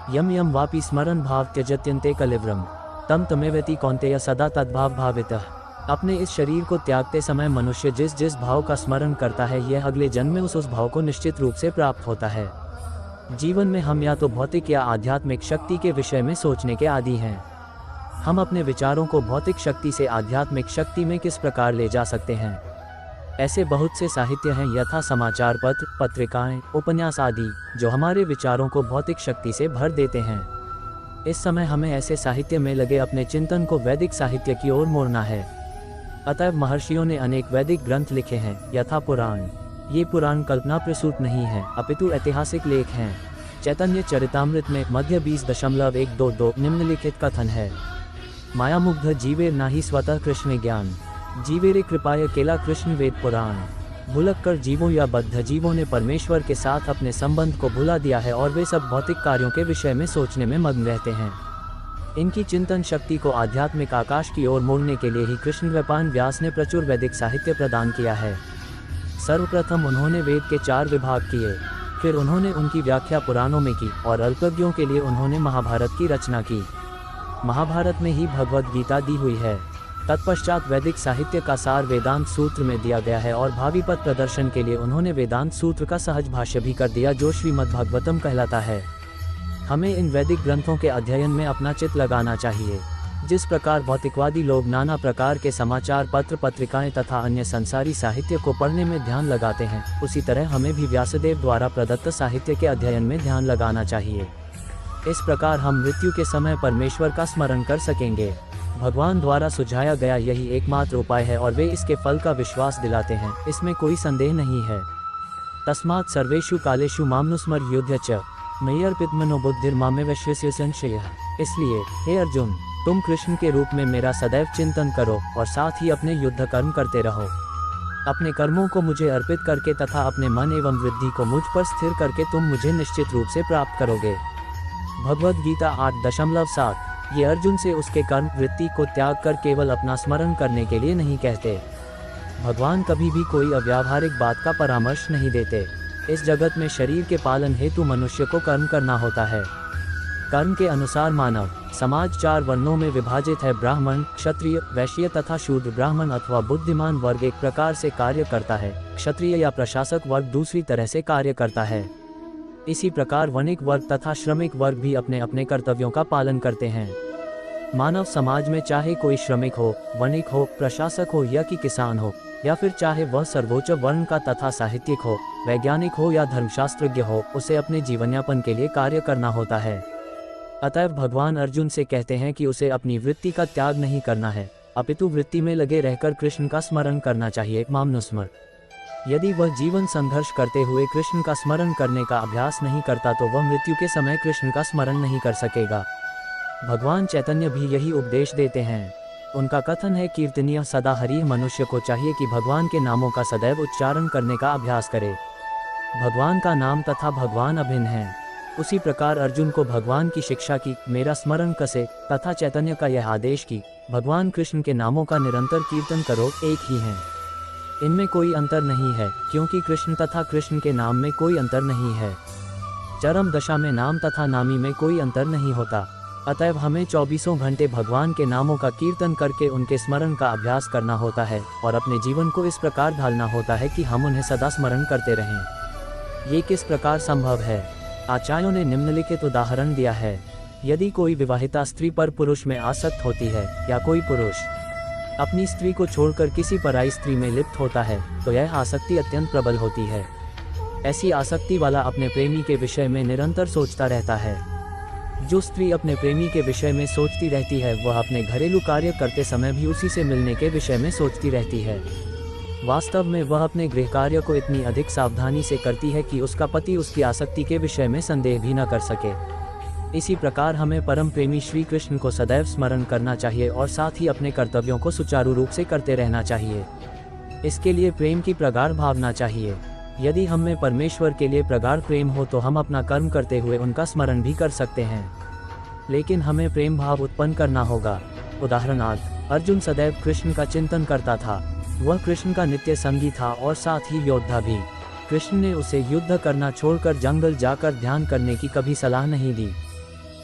यम यम वापि स्मरण भाव त्यजत्यन्ते कलिव्रम तम तमेवति कौन्तेय सदा तद्भाव भावितः। अपने इस शरीर को त्यागते समय मनुष्य जिस जिस भाव का स्मरण करता है, यह अगले जन्म में उस भाव को निश्चित रूप से प्राप्त होता है। जीवन में हम या तो भौतिक या आध्यात्मिक शक्ति के विषय में सोचने के आदी हैं। हम अपने विचारों को भौतिक शक्ति से आध्यात्मिक शक्ति में किस प्रकार ले जा सकते हैं? ऐसे बहुत से साहित्य हैं, यथा समाचार पत्र, पत्रिकाएं, उपन्यास आदि, जो हमारे विचारों को भौतिक शक्ति से भर देते हैं। इस समय हमें ऐसे साहित्य में लगे अपने चिंतन को वैदिक साहित्य की ओर मोड़ना है। अतः महर्षियों ने अनेक वैदिक ग्रंथ लिखे हैं, यथा पुराण। ये पुराण कल्पना प्रसूत नहीं है, अपितु ऐतिहासिक लेख हैं। चैतन्य चरितामृत में मध्य 20.122 निम्नलिखित कथन है: मायामुग्ध जीवेर नाही स्वतः कृष्ण ज्ञान, जीवेरे कृपाय केला कृष्ण वेद पुराण। भुलक कर जीवों या बद्ध जीवों ने परमेश्वर के साथ अपने संबंध को भुला दिया है और वे सब भौतिक कार्यों के विषय में सोचने में मग्न रहते हैं। इनकी चिंतन शक्ति को आध्यात्मिक आकाश की ओर मोड़ने के लिए ही कृष्ण द्वैपायन व्यास ने प्रचुर वैदिक साहित्य प्रदान किया है। सर्वप्रथम उन्होंने वेद के 4 विभाग किए, फिर उन्होंने उनकी व्याख्या पुराणों में की और अल्पज्ञों के लिए उन्होंने महाभारत की रचना की। महाभारत में ही भगवद गीता दी हुई है। तत्पश्चात वैदिक साहित्य का सार वेदांत सूत्र में दिया गया है और भावी पथ प्रदर्शन के लिए उन्होंने वेदांत सूत्र का सहज भाष्य भी कर दिया, जो श्रीमद्भागवतम कहलाता है। हमें इन वैदिक ग्रंथों के अध्ययन में अपना चित्त लगाना चाहिए। जिस प्रकार भौतिकवादी लोग नाना प्रकार के समाचार पत्र, पत्रिकाएं तथा अन्य संसारी साहित्य को पढ़ने में ध्यान लगाते हैं, उसी तरह हमें भी व्यासदेव द्वारा प्रदत्त साहित्य के अध्ययन में ध्यान लगाना चाहिए। इस प्रकार हम मृत्यु के समय परमेश्वर का स्मरण कर सकेंगे। भगवान द्वारा सुझाया गया यही एकमात्र उपाय है और वे इसके फल का विश्वास दिलाते हैं, इसमें कोई संदेह नहीं है। तस्मात् सर्वेषु कालेषु मामनुस्मर युध्य च मयि अर्पित मनोबुद्धिर मामे वैश्वस्य संशयः। इसलिए हे अर्जुन, तुम कृष्ण के रूप में मेरा सदैव चिंतन करो और साथ ही अपने युद्ध कर्म करते रहो। अपने कर्मों को मुझे अर्पित करके तथा अपने मन एवं वृद्धि को मुझ पर स्थिर करके तुम मुझे निश्चित रूप से प्राप्त करोगे। भगवद गीता 8.7। ये अर्जुन से उसके कर्म वृत्ति को त्याग कर केवल अपना स्मरण करने के लिए नहीं कहते। भगवान कभी भी कोई अव्यावहारिक बात का परामर्श नहीं देते। इस जगत में शरीर के पालन हेतु मनुष्य को कर्म करना होता है। कर्म के अनुसार मानव समाज 4 वर्णों में विभाजित है। ब्राह्मण, क्षत्रिय, वैश्य तथा शूद्र। ब्राह्मण अथवा बुद्धिमान वर्ग एक प्रकार से कार्य करता है, क्षत्रिय या प्रशासक वर्ग दूसरी तरह से कार्य करता है। इसी प्रकार वणिक वर्ग तथा श्रमिक वर्ग भी अपने अपने कर्तव्यों का पालन करते हैं। मानव समाज में चाहे कोई श्रमिक हो, वणिक हो, प्रशासक हो या कि किसान हो, या फिर चाहे वह सर्वोच्च वर्ण का तथा साहित्यिक हो, वैज्ञानिक हो या धर्मशास्त्रज्ञ हो, उसे अपने जीवनयापन के लिए कार्य करना होता है। अतएव भगवान अर्जुन से कहते हैं कि उसे अपनी वृत्ति का त्याग नहीं करना है, अपितु वृत्ति में लगे रहकर कृष्ण का स्मरण करना चाहिए। मामनुस्मर। यदि वह जीवन संघर्ष करते हुए कृष्ण का स्मरण करने का अभ्यास नहीं करता तो वह मृत्यु के समय कृष्ण का स्मरण नहीं कर सकेगा। भगवान चैतन्य भी यही उपदेश देते हैं। उनका कथन है, कीर्तनीय सदा हरि। मनुष्य को चाहिए कि भगवान के नामों का सदैव उच्चारण करने का अभ्यास करे। भगवान का नाम तथा भगवान अभिन्न हैं। उसी प्रकार अर्जुन को भगवान की शिक्षा की, मेरा स्मरण कसे, तथा चैतन्य का यह आदेश की, भगवान कृष्ण के नामों का निरंतर कीर्तन करो, एक ही हैं। इनमें कोई अंतर नहीं है, क्योंकि कृष्ण तथा कृष्ण के नाम में कोई अंतर नहीं है। चरम दशा में नाम तथा नामी में कोई अंतर नहीं होता। अतएव हमें 24 घंटे भगवान के नामों का कीर्तन करके उनके स्मरण का अभ्यास करना होता है और अपने जीवन को इस प्रकार ढालना होता है कि हम उन्हें सदा स्मरण करते रहें। ये किस प्रकार संभव है? आचार्यों ने निम्नलिखित उदाहरण दिया है। यदि कोई विवाहिता स्त्री पर पुरुष में आसक्त होती है या कोई पुरुष अपनी स्त्री को छोड़कर किसी पराई स्त्री में लिप्त होता है, तो यह आसक्ति अत्यंत प्रबल होती है। ऐसी आसक्ति वाला अपने प्रेमी के विषय में निरंतर सोचता रहता है। जो स्त्री अपने प्रेमी के विषय में सोचती रहती है, वह अपने घरेलू कार्य करते समय भी उसी से मिलने के विषय में सोचती रहती है। वास्तव में वह अपने गृह कार्य को इतनी अधिक सावधानी से करती है कि उसका पति उसकी आसक्ति के विषय में संदेह भी न कर सके। इसी प्रकार हमें परम प्रेमी श्री कृष्ण को सदैव स्मरण करना चाहिए और साथ ही अपने कर्तव्यों को सुचारू रूप से करते रहना चाहिए। इसके लिए प्रेम की प्रगाढ़ भावना चाहिए। यदि हम में परमेश्वर के लिए प्रगाढ़ प्रेम हो तो हम अपना कर्म करते हुए उनका स्मरण भी कर सकते हैं, लेकिन हमें प्रेम भाव उत्पन्न करना होगा। उदाहरणार्थ, अर्जुन सदैव कृष्ण का चिंतन करता था। वह कृष्ण का नित्य संगी था और साथ ही योद्धा भी। कृष्ण ने उसे युद्ध करना छोड़कर जंगल जाकर ध्यान करने की कभी सलाह नहीं दी।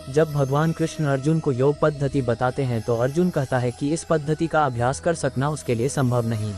जब भगवान कृष्ण अर्जुन को योग पद्धति बताते हैं तो अर्जुन कहता है कि इस पद्धति का अभ्यास कर सकना उसके लिए संभव नहीं।